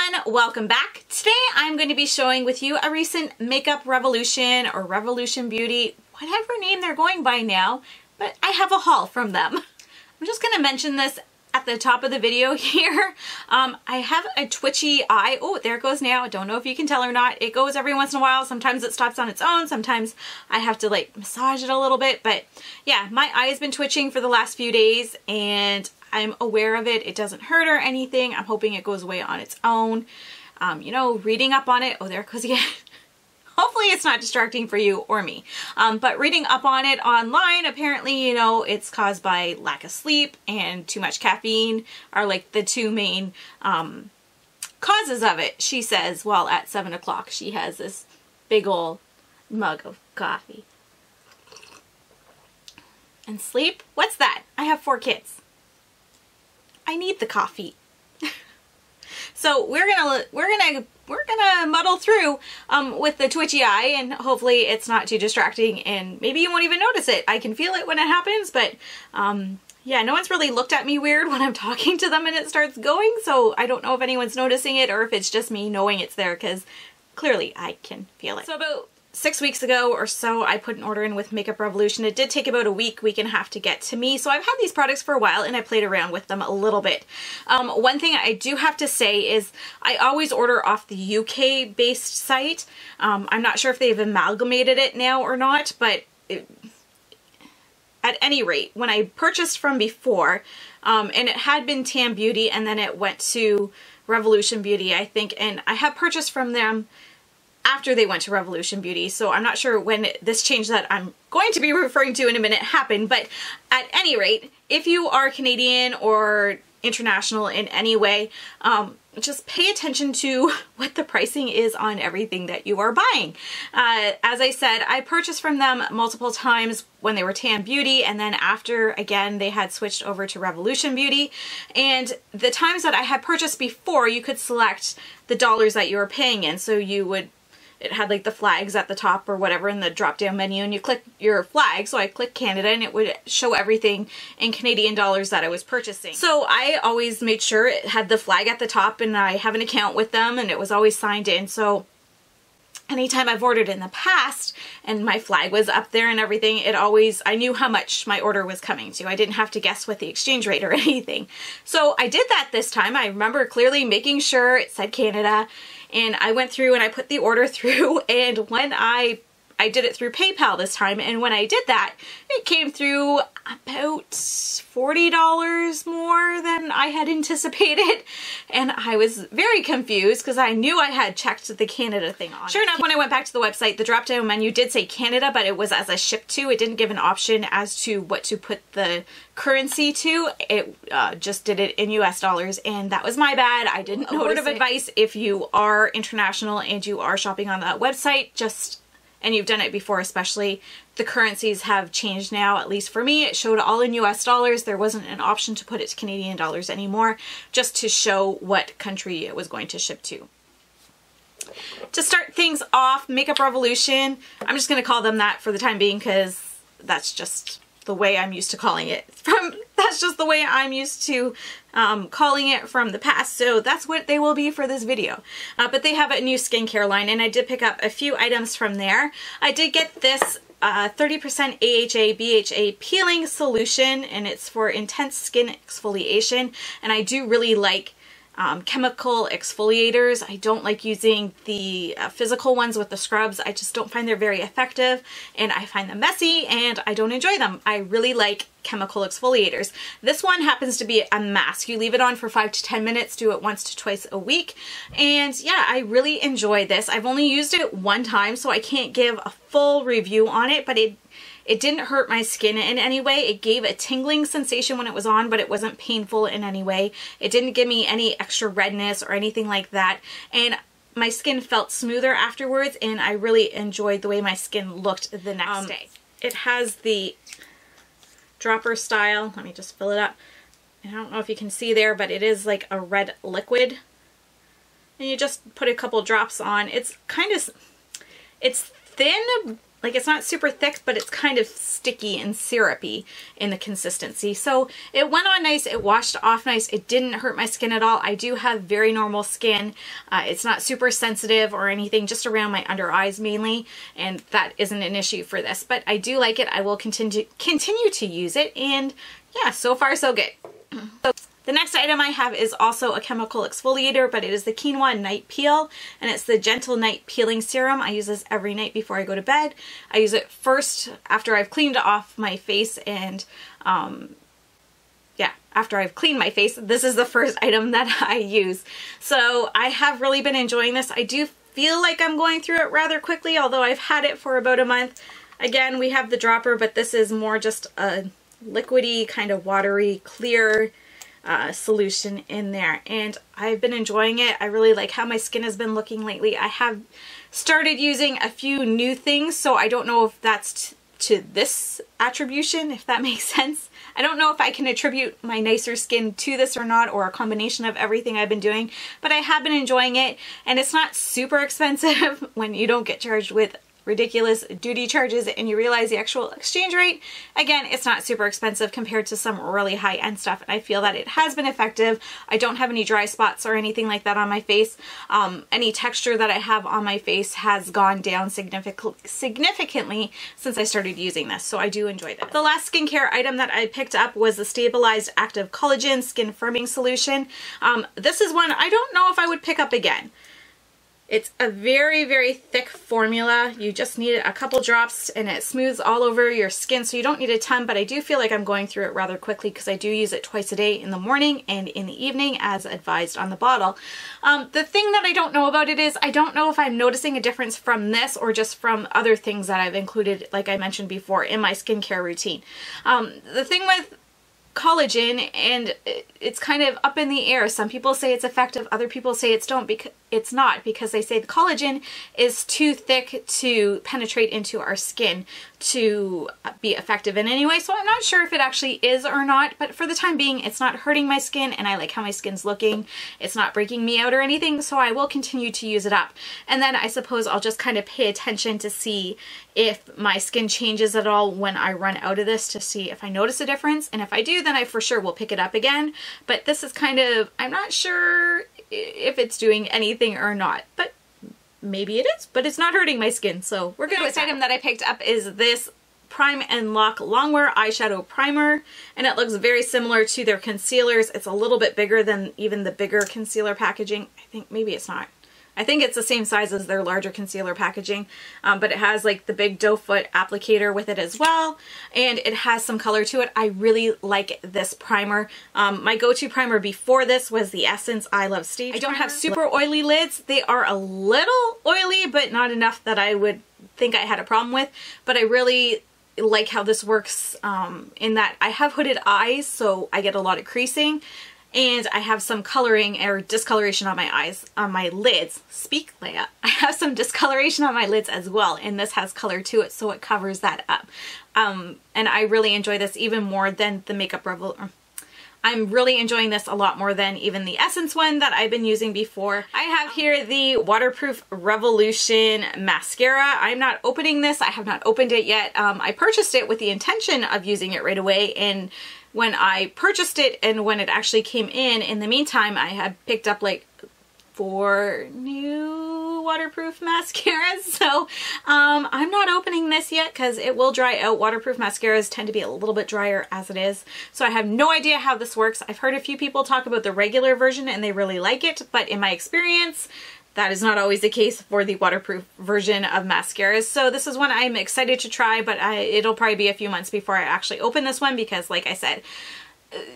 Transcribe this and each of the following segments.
everyone, welcome back. Today I'm going to be showing with you a recent makeup revolution or Revolution Beauty, whatever name they're going by now, but I have a haul from them. I'm just going to mention this at the top of the video here. I have a twitchy eye. Oh, there it goes now. I don't know if you can tell or not. It goes every once in a while. Sometimes it stops on its own. Sometimes I have to like massage it a little bit. But yeah, my eye has been twitching for the last few days and I'm aware of it. It doesn't hurt or anything. I'm hoping it goes away on its own. You know, reading up on it. Oh, there it goes again. Hopefully it's not distracting for you or me. But reading up on it online, apparently, you know, it's caused by lack of sleep and too much caffeine are like the two main causes of it. She says, well, at 7 o'clock, she has this big old mug of coffee. And sleep? What's that? I have 4 kids. I need the coffee. So we're gonna muddle through with the twitchy eye, and hopefully it's not too distracting and maybe you won't even notice it. I can feel it when it happens, but yeah, no one's really looked at me weird when I'm talking to them and it starts going, so I don't know if anyone's noticing it or if it's just me knowing it's there, because clearly I can feel it. So about 6 weeks ago or so, I put an order in with Makeup Revolution. It did take about a week and a half to get to me. So I've had these products for a while and I played around with them a little bit. One thing I do have to say is I always order off the UK based site. I'm not sure if they've amalgamated it now or not, but at any rate, when I purchased from before, and it had been Tam Beauty and then it went to Revolution Beauty, I think, and I have purchased from them after they went to Revolution Beauty, so I'm not sure when this change that I'm going to be referring to in a minute happened, but at any rate, if you are Canadian or international in any way, just pay attention to what the pricing is on everything that you are buying. As I said, I purchased from them multiple times when they were Tam Beauty, and then after, again, they had switched over to Revolution Beauty. And the times that I had purchased before, you could select the dollars that you were paying in, so you would it had like the flags at the top or whatever in the drop down menu, and you click your flag. So I clicked Canada and it would show everything in Canadian dollars that I was purchasing. So I always made sure it had the flag at the top, and I have an account with them and it was always signed in. So anytime I've ordered in the past and my flag was up there and everything, I knew how much my order was coming to. I didn't have to guess what the exchange rate or anything. So I did that this time. I remember clearly making sure it said Canada, and I went through and I put the order through, and when I did it through PayPal this time, and when I did that, it came through about $40 more than I had anticipated, and I was very confused because I knew I had checked the Canada thing on. Sure enough, when I went back to the website, the drop-down menu did say Canada, but it was as a ship to. It didn't give an option as to what to put the currency to. It just did it in US dollars, and that was my bad. I didn't notice it. A word of advice, if you are international and you are shopping on that website, and you've done it before especially, the currencies have changed now. At least for me, it showed all in US dollars. There wasn't an option to put it to Canadian dollars anymore, just to show what country it was going to ship to. To start things off, Makeup Revolution, I'm just going to call them that for the time being because that's just the way I'm used to calling it. That's just the way I'm used to calling it from the past, so that's what they will be for this video. But they have a new skincare line, and I did pick up a few items from there. I did get this 30% AHA BHA Peeling Solution, and it's for intense skin exfoliation, and I do really like chemical exfoliators. I don't like using the physical ones with the scrubs. I just don't find they're very effective, and I find them messy and I don't enjoy them. I really like chemical exfoliators. This one happens to be a mask. You leave it on for 5 to 10 minutes, do it once to twice a week, and yeah, I really enjoy this. I've only used it one time, so I can't give a full review on it, but it didn't hurt my skin in any way. It gave a tingling sensation when it was on, but it wasn't painful in any way. It didn't give me any extra redness or anything like that, and my skin felt smoother afterwards, and I really enjoyed the way my skin looked the next day. It has the dropper style. Let me just fill it up. I don't know if you can see there, but it is like a red liquid, and you just put a couple drops on. It's thin, like it's not super thick, but it's kind of sticky and syrupy in the consistency. So it went on nice, it washed off nice, it didn't hurt my skin at all. I do have very normal skin. It's not super sensitive or anything, just around my under eyes mainly, and that isn't an issue for this, but I do like it. I will continue to use it, and yeah, so far so good. So the next item I have is also a chemical exfoliator, but it is the Quinoa Night Peel, and it's the Gentle Night Peeling Serum. I use this every night before I go to bed. I use it first after I've cleaned off my face, and yeah, after I've cleaned my face, this is the first item that I use. So I have really been enjoying this. I do feel like I'm going through it rather quickly, although I've had it for about a month. Again, we have the dropper, but this is more just a liquidy, kind of watery, clear solution in there, and I've been enjoying it. I really like how my skin has been looking lately. I have started using a few new things, so I don't know if that's to this attribution, if that makes sense. I don't know if I can attribute my nicer skin to this or not, or a combination of everything I've been doing, but I have been enjoying it, and it's not super expensive when you don't get charged with ridiculous duty charges and you realize the actual exchange rate. Again, it's not super expensive compared to some really high-end stuff, and I feel that it has been effective. I don't have any dry spots or anything like that on my face. Any texture that I have on my face has gone down significantly since I started using this, so I do enjoy this. The last skincare item that I picked up was the Stabilised Active Collagen Skin Firming Solution. This is one I don't know if I would pick up again. It's a very, very thick formula. You just need a couple drops and it smooths all over your skin, so you don't need a ton, but I do feel like I'm going through it rather quickly because I do use it twice a day, in the morning and in the evening, as advised on the bottle. The thing that I don't know about it is I don't know if I'm noticing a difference from this or just from other things that I've included, like I mentioned before, in my skincare routine. The thing with collagen, and it's kind of up in the air. Some people say it's effective, other people say it's not, because they say the collagen is too thick to penetrate into our skin to be effective in any way. So I'm not sure if it actually is or not, but for the time being, it's not hurting my skin, and I like how my skin's looking. It's not breaking me out or anything, so I will continue to use it up. And then I suppose I'll just kind of pay attention to see if my skin changes at all when I run out of this, to see if I notice a difference. And if I do, then I for sure will pick it up again. But this is kind of, I'm not sure if it's doing anything or not, but maybe it is, but it's not hurting my skin, so we're good with that. The item that I picked up is this Prime and Lock Longwear Eyeshadow Primer, and it looks very similar to their concealers. It's a little bit bigger than even the bigger concealer packaging. I think maybe it's not. I think it's the same size as their larger concealer packaging, but it has like the big doe foot applicator with it as well, and it has some color to it. I really like this primer. My go-to primer before this was the Essence I Love Stage. I don't have super oily lids. They are a little oily, but not enough that I would think I had a problem with, but I really like how this works in that I have hooded eyes, so I get a lot of creasing. And I have some coloring or discoloration on my eyes, on my lids. Speak, Leia. I have some discoloration on my lids as well, and this has color to it, so it covers that up. And I really enjoy this even more than the Makeup Revolution. I'm really enjoying this a lot more than even the Essence one that I've been using before. I have here the Waterproof Revolution Mascara. I'm not opening this. I have not opened it yet. I purchased it with the intention of using it right away, and when I purchased it and when it actually came in the meantime, I had picked up like 4 new waterproof mascaras. So I'm not opening this yet because it will dry out. Waterproof mascaras tend to be a little bit drier as it is. So I have no idea how this works. I've heard a few people talk about the regular version and they really like it, but in my experience, that is not always the case for the waterproof version of mascaras. So this is one I'm excited to try, but it'll probably be a few months before I actually open this one because, like I said,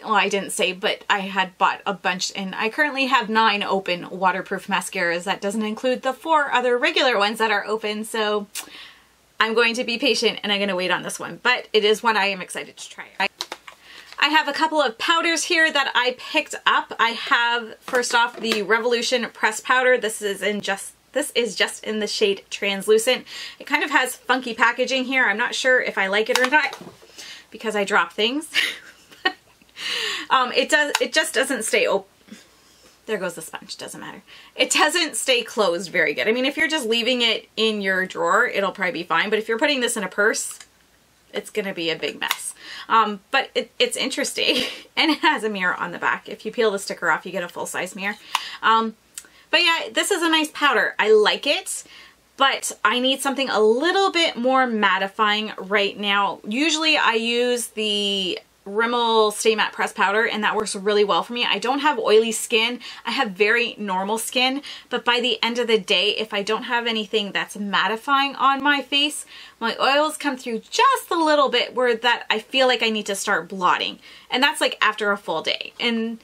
well, I didn't say, but I had bought a bunch, and I currently have 9 open waterproof mascaras. That doesn't include the 4 other regular ones that are open, so I'm going to be patient and I'm going to wait on this one, but it is one I am excited to try. I have a couple of powders here that I picked up. I have, first off, the Revolution Press Powder. This is just in the shade Translucent. It kind of has funky packaging here. I'm not sure if I like it or not because I drop things. It just doesn't stay open. there goes the sponge, doesn't matter. It doesn't stay closed very good. I mean, if you're just leaving it in your drawer, it'll probably be fine. But if you're putting this in a purse, it's going to be a big mess. But it's interesting. And it has a mirror on the back. If you peel the sticker off, you get a full-size mirror. But yeah, this is a nice powder. I like it, but I need something a little bit more mattifying right now. Usually I use the Rimmel Stay Matte Press Powder, and that works really well for me. I don't have oily skin. I have very normal skin, but by the end of the day, if I don't have anything that's mattifying on my face, my oils come through just a little bit where that I feel like I need to start blotting. And that's like after a full day. And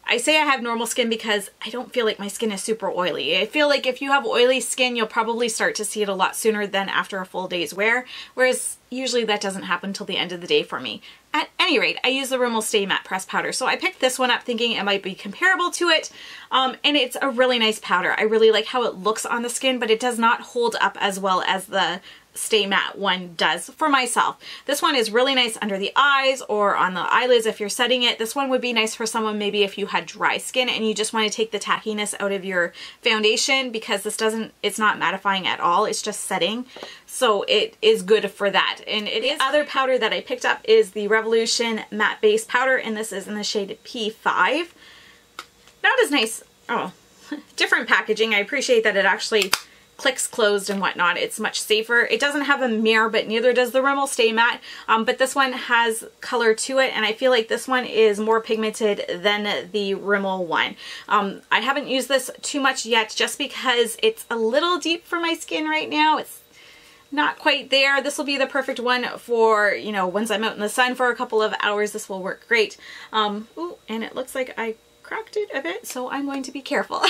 I say I have normal skin because I don't feel like my skin is super oily. I feel like if you have oily skin, you'll probably start to see it a lot sooner than after a full day's wear, whereas usually that doesn't happen till the end of the day for me. At any rate, I use the Rimmel Stay Matte Press Powder, so I picked this one up thinking it might be comparable to it, and it's a really nice powder. I really like how it looks on the skin, but it does not hold up as well as the Stay Matte one does for myself. This one is really nice under the eyes or on the eyelids if you're setting it. This one would be nice for someone maybe if you had dry skin and you just want to take the tackiness out of your foundation, because it's not mattifying at all, it's just setting. So it is good for that. And the other powder that I picked up is the Revolution Matte Base Powder, and this is in the shade P5. Not as nice, oh, different packaging. I appreciate that it actually clicks closed and whatnot. It's much safer. It doesn't have a mirror, but neither does the Rimmel Stay Matte, but this one has color to it, and I feel like this one is more pigmented than the Rimmel one. I haven't used this too much yet just because it's a little deep for my skin right now. It's not quite there. This will be the perfect one for, you know, once I'm out in the sun for a couple of hours. This will work great. Ooh, and it looks like I cracked it a bit, so I'm going to be careful.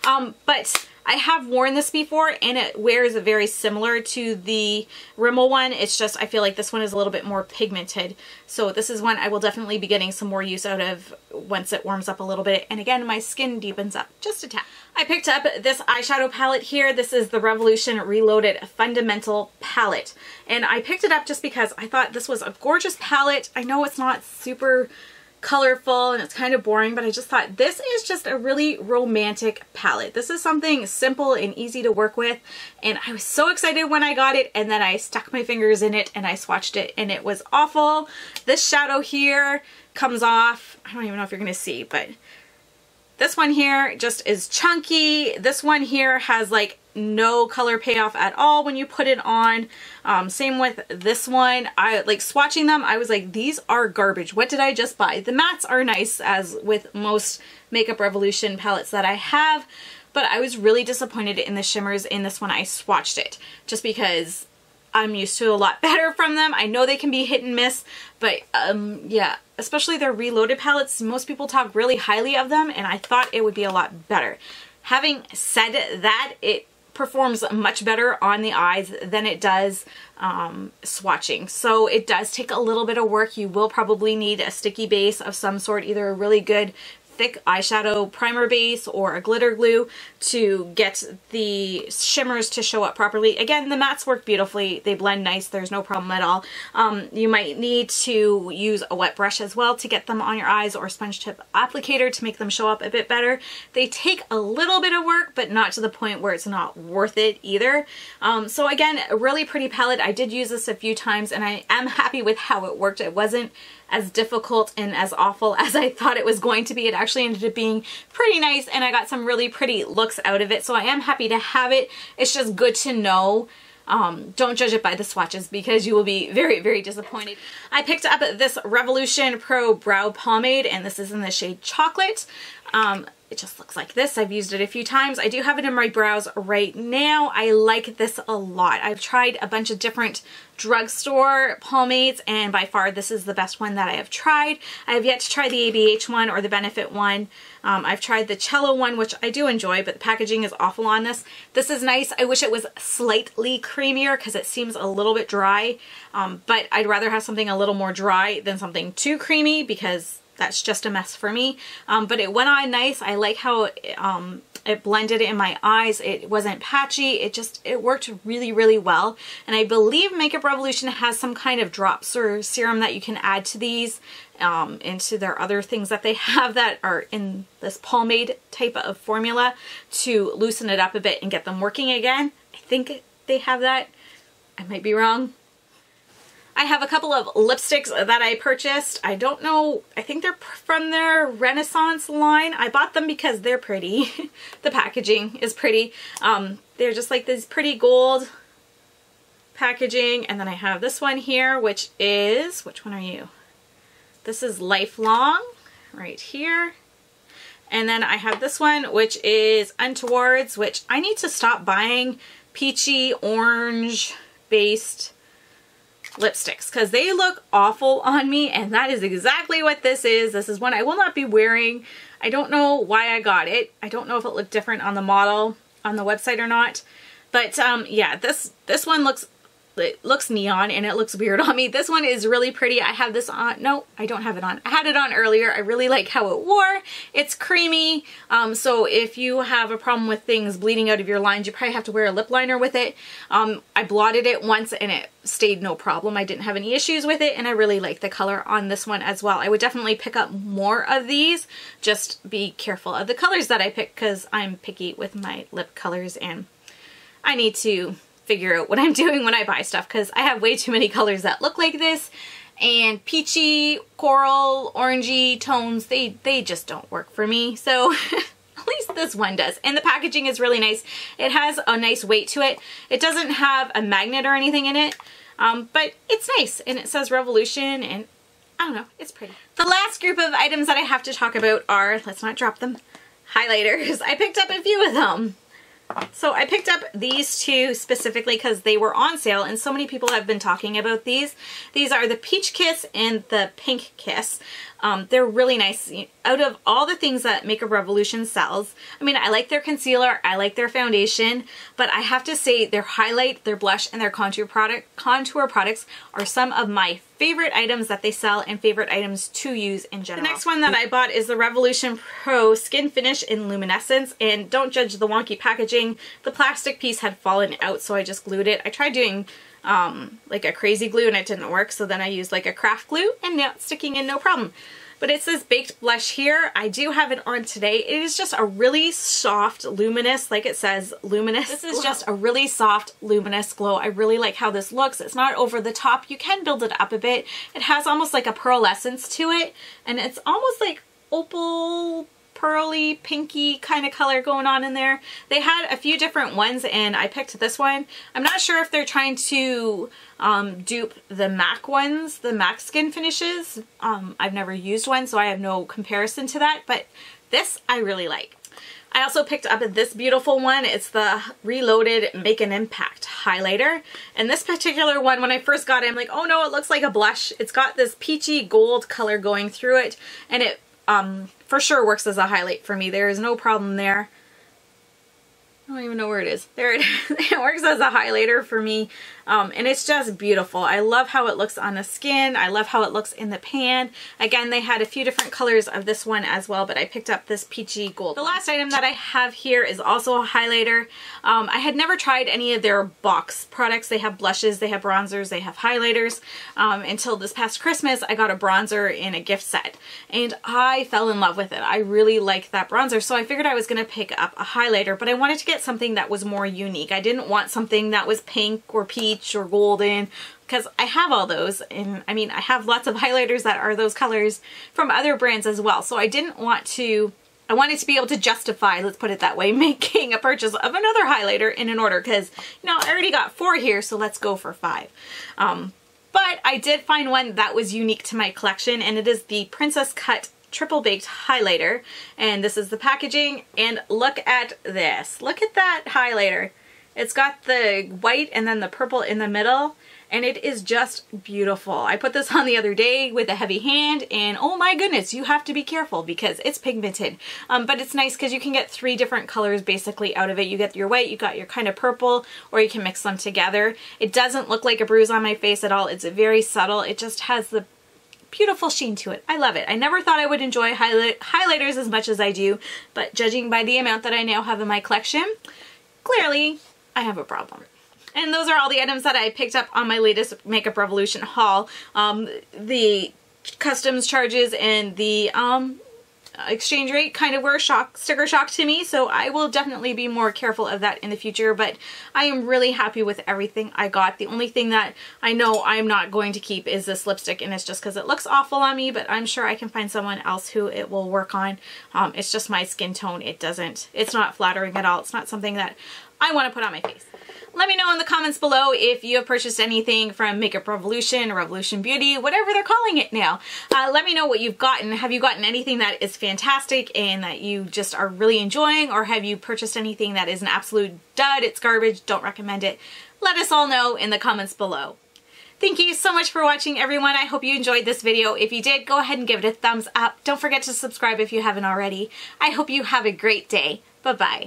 But I have worn this before, and it wears very similar to the Rimmel one. It's just I feel like this one is a little bit more pigmented. So this is one I will definitely be getting some more use out of once it warms up a little bit. And again, my skin deepens up just a tad. I picked up this eyeshadow palette here. This is the Revolution Reloaded Fundamental Palette. And I picked it up just because I thought this was a gorgeous palette. I know it's not super colorful and it's kind of boring, but I just thought this is just a really romantic palette. This is something simple and easy to work with, and I was so excited when I got it, and then I stuck my fingers in it and I swatched it and it was awful. This shadow here comes off, I don't even know if you're gonna see, but this one here just is chunky. This one here has like no color payoff at all when you put it on. Same with this one. I like swatching them. I was like, these are garbage. What did I just buy? The mattes are nice, as with most Makeup Revolution palettes that I have, but I was really disappointed in the shimmers in this one. I swatched it just because I'm used to a lot better from them. I know they can be hit and miss, but yeah, especially their Reloaded palettes, most people talk really highly of them, and I thought it would be a lot better. Having said that, it performs much better on the eyes than it does swatching. So it does take a little bit of work. You will probably need a sticky base of some sort, either a really good thick eyeshadow primer base or a glitter glue to get the shimmers to show up properly. Again, the mattes work beautifully. They blend nice. There's no problem at all. You might need to use a wet brush as well to get them on your eyes, or a sponge tip applicator to make them show up a bit better. They take a little bit of work, but not to the point where it's not worth it either. So again, a really pretty palette. I did use this a few times and I am happy with how it worked. It wasn't as difficult and as awful as I thought it was going to be. It actually ended up being pretty nice, and I got some really pretty looks out of it, so I am happy to have it. It's just good to know. Don't judge it by the swatches, because you will be very, very disappointed. I picked up this Revolution Pro Brow Pomade, and this is in the shade Chocolate. It just looks like this. I've used it a few times. I do have Annamarie Brows right now. I like this a lot. I've tried a bunch of different drugstore pomades, and by far this is the best one that I have tried. I have yet to try the ABH one or the Benefit one. I've tried the Cello one, which I do enjoy, but the packaging is awful on this. This is nice. I wish it was slightly creamier because it seems a little bit dry, but I'd rather have something a little more dry than something too creamy, because that's just a mess for me. But it went on nice. I like how it blended in my eyes. It wasn't patchy. It worked really, really well. And I believe Makeup Revolution has some kind of drops or serum that you can add to these into their other things that they have that are in this pomade type of formula to loosen it up a bit and get them working again. I think they have that. I might be wrong. I have a couple of lipsticks that I purchased. I don't know, I think they're from their Renaissance line. I bought them because they're pretty. The packaging is pretty. They're just like this pretty gold packaging. And then I have this one here, which is, which one are you? This is Lifelong right here. And then I have this one, which is Untowards, which I need to stop buying peachy orange based lipsticks because they look awful on me, and that is exactly what this is. This is one I will not be wearing. I don't know why I got it. I don't know if it looked different on the model on the website or not, but yeah, this one looks neon and it looks weird on me. This one is really pretty. I have this on. No, I don't have it on. I had it on earlier. I really like how it wore. It's creamy. So if you have a problem with things bleeding out of your lines, you probably have to wear a lip liner with it. I blotted it once and it stayed no problem. I didn't have any issues with it, and I really like the color on this one as well. I would definitely pick up more of these. Just be careful of the colors that I pick because I'm picky with my lip colors and I need to figure out what I'm doing when I buy stuff because I have way too many colors that look like this, and peachy, coral, orangey tones, they just don't work for me. So at least this one does. And the packaging is really nice. It has a nice weight to it. It doesn't have a magnet or anything in it, but it's nice, and it says Revolution, and I don't know, it's pretty. The last group of items that I have to talk about are, let's not drop them, highlighters. I picked up a few of them. So I picked up these two specifically because they were on sale and so many people have been talking about these. These are the Peach Kiss and the Pink Kiss. They're really nice. Out of all the things that Makeup Revolution sells, I mean, I like their concealer, I like their foundation, but I have to say their highlight, their blush, and their contour products are some of my favorite items that they sell and favorite items to use in general. The next one that I bought is the Revolution Pro Skin Finish in Luminescence, and don't judge the wonky packaging. The plastic piece had fallen out, so I just glued it. I tried doing like a crazy glue and it didn't work, so then I used like a craft glue and now it's sticking in no problem. But it's this baked blush here. I do have it on today. It is just a really soft, luminous, like it says, luminous. This is just a really soft, luminous glow. I really like how this looks. It's not over the top. You can build it up a bit. It has almost like a pearlescence to it, and it's almost like opal, pearly, pinky kind of color going on in there. They had a few different ones and I picked this one. I'm not sure if they're trying to dupe the MAC ones, the MAC skin finishes. I've never used one, so I have no comparison to that, but this I really like. I also picked up this beautiful one. It's the Reloaded Make an Impact highlighter. And this particular one, when I first got it, I'm like, oh no, it looks like a blush. It's got this peachy gold color going through it, and it for sure works as a highlight for me. There is no problem there. I don't even know where it is. There it is. It works as a highlighter for me. And it's just beautiful. I love how it looks on the skin. I love how it looks in the pan. Again, they had a few different colors of this one as well, but I picked up this peachy gold. The last item that I have here is also a highlighter. I had never tried any of their box products. They have blushes, they have bronzers, they have highlighters. Until this past Christmas, I got a bronzer in a gift set and I fell in love with it. I really liked that bronzer, so I figured I was going to pick up a highlighter, but I wanted to get something that was more unique. I didn't want something that was pink or peach or golden, because I have all those, and I mean, I have lots of highlighters that are those colors from other brands as well, so I didn't want to, I wanted to be able to justify, let's put it that way, making a purchase of another highlighter in an order, because, you know, I already got 4 here, so let's go for 5. But I did find one that was unique to my collection, and it is the Princess Cut Triple Baked Highlighter, and this is the packaging, and look at this. Look at that highlighter. It's got the white and then the purple in the middle, and it is just beautiful. I put this on the other day with a heavy hand, and oh my goodness, you have to be careful because it's pigmented. But it's nice because you can get 3 different colors basically out of it. You get your white, you got your kind of purple, or you can mix them together. It doesn't look like a bruise on my face at all. It's very subtle. It just has the beautiful sheen to it. I love it. I never thought I would enjoy highlighters as much as I do, but judging by the amount that I now have in my collection, clearly I have a problem. And those are all the items that I picked up on my latest Makeup Revolution haul. The customs charges and the exchange rate kind of were sticker shock to me, so I will definitely be more careful of that in the future, but I am really happy with everything I got. The only thing that I know I'm not going to keep is this lipstick, and it's just because it looks awful on me, but I'm sure I can find someone else who it will work on. It's just my skin tone. It's not flattering at all. It's not something that I want to put on my face. Let me know in the comments below if you have purchased anything from Makeup Revolution or Revolution Beauty, whatever they're calling it now. Let me know what you've gotten. Have you gotten anything that is fantastic and that you just are really enjoying, or have you purchased anything that is an absolute dud, it's garbage, don't recommend it? Let us all know in the comments below. Thank you so much for watching, everyone. I hope you enjoyed this video. If you did, go ahead and give it a thumbs up. Don't forget to subscribe if you haven't already. I hope you have a great day. Bye-bye.